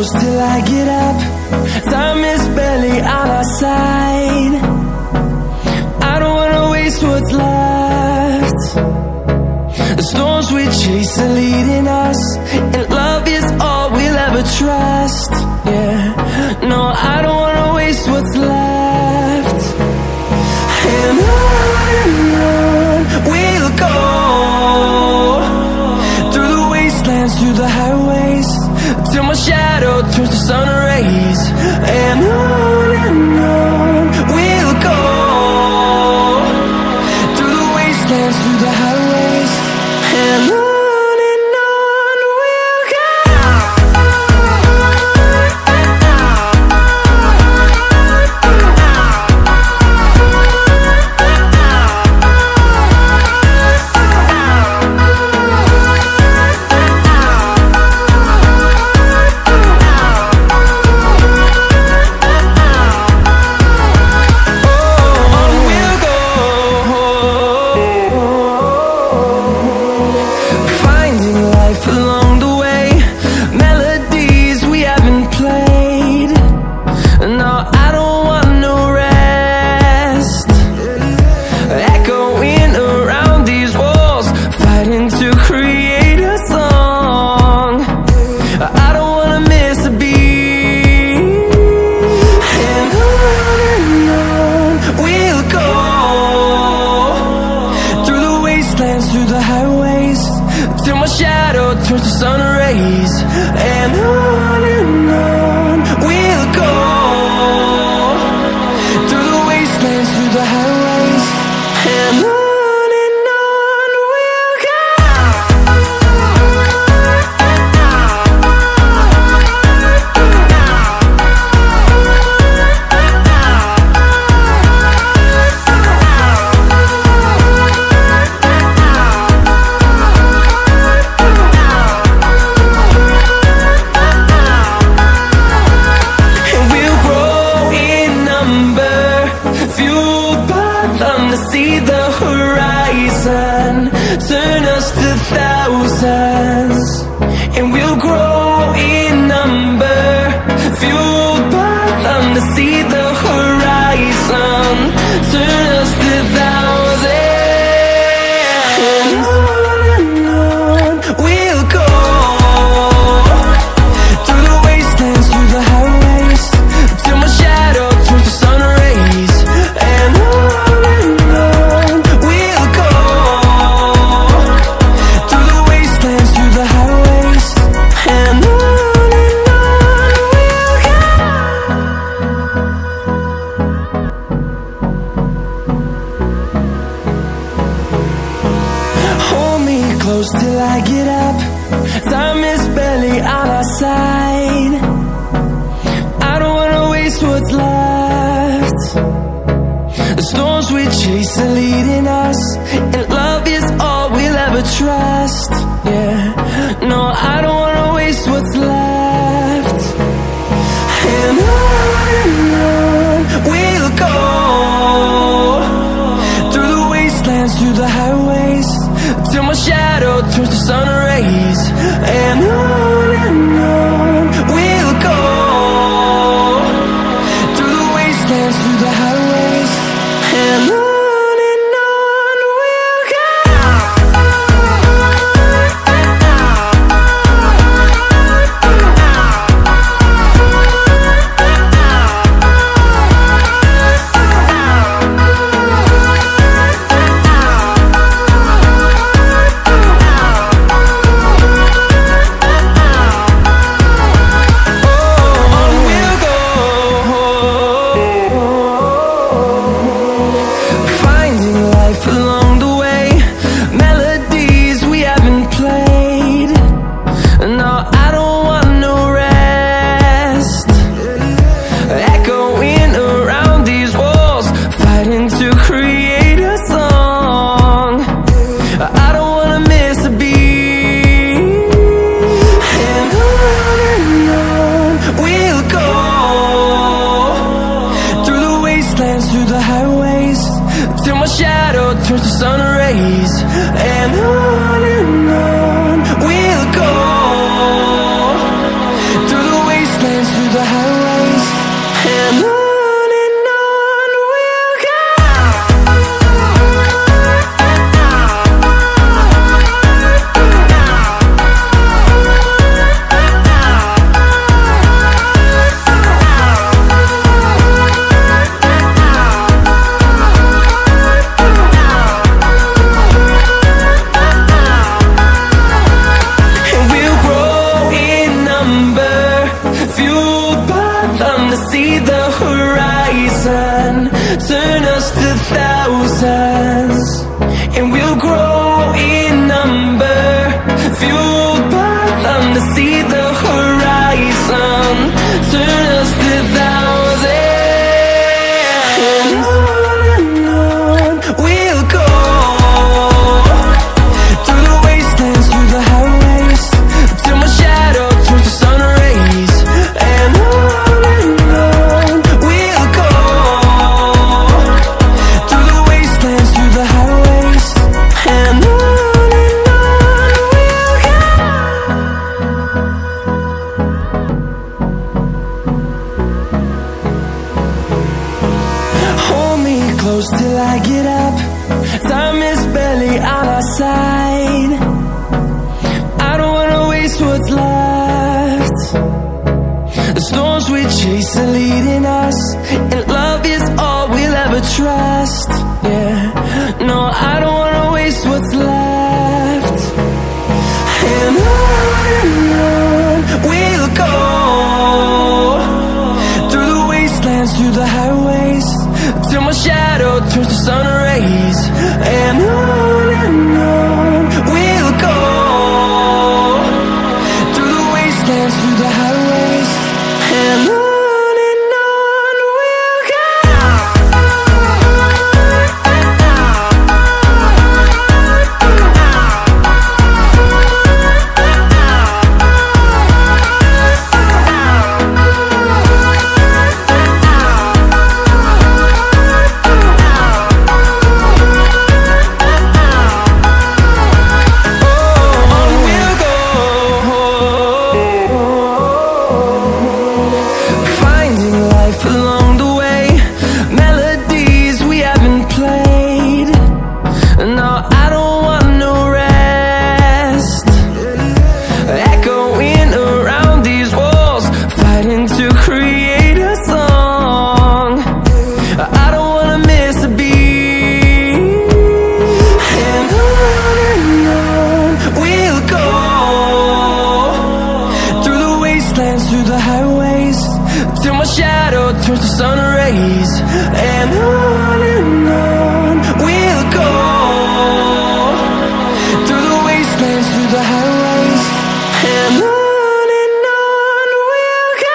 close till I get up. Time is barely on our side. I don't wanna waste what's left. The storms we chase are leading us, and love is all we'll ever trust. Yeah, no, I don't wanna waste what's left. And on we'll go, through the wastelands, through the highways, till my shadow turns to sun rays. And on we'll go, through the wastelands, through the highways, and on we'll go. Along the way, melodies we haven't played. No, I don't want no rest. Echoing around these walls, fighting to create a song. I don't wanna miss a beat. And on we'll go, through the wastelands, through the highways, till my shadow turns to sun rays. And on we'll go, through the wastelands, through the highways, and on we'll go. See the horizon, turn us to thousands, and we'll grow in number, fueled by them. To see the horizon, turn us to thousands, and on we'll go, through the wastelands, through the highways, till my shadow turns to sun rays. And close till I get up. Time is barely on our side. I don't wanna waste what's left. The storms we chase are leading us, and love is all we'll ever trust. Yeah, no, I don't wanna waste what's left. And on we'll go, through the wastelands, through the highways, till my shadow turns to sun rays. And on we'll go, through the wastelands, through the highways, and on we'll go. turns to sun rays, and on we'll go through the wasteland. horizon, turn us to thousands, and we'll grow in number, fueled by them to see the horizon, turn us to thousands, and on we'll go, through the wastelands, through the highways, till my shadow turns to sun rays, and on we'll go, through the wastelands, through the highways, and on we'll go. Hold me close till I get up, time is barely on our side, I don't wanna waste what's left. The storms we chase are leading us, and love is all we'll ever trust. Yeah, no, I don't wanna waste what's left. And on we'll go, through the wastelands, through the highways, till my shadow turns to sun rays, and on we'll go, through the wastelands, through the highways, and on we'll go. Through the highways, till my shadow turns to sun rays, and on we'll go, through the wastelands, through the highways, and on we'll go.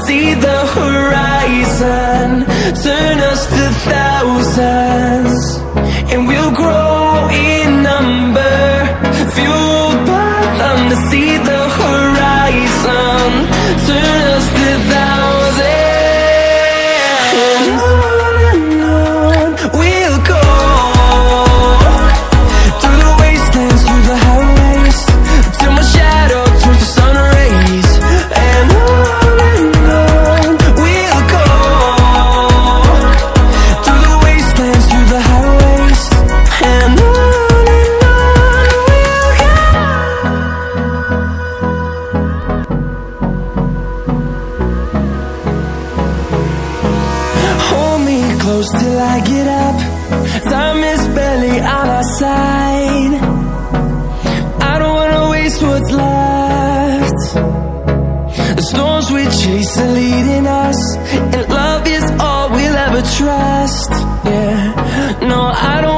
See the horizon, turn us to thousands, and we'll grow in number, fueled by them to see the horizon, turn us to thousands, and on we'll go, through the wastelands, through the highways, till my shadow turns to sun rays, and close till I get up, time is barely on our side, I don't wanna waste what's left. The storms we chase are leading us, and love is all we'll ever trust. Yeah, no, I don't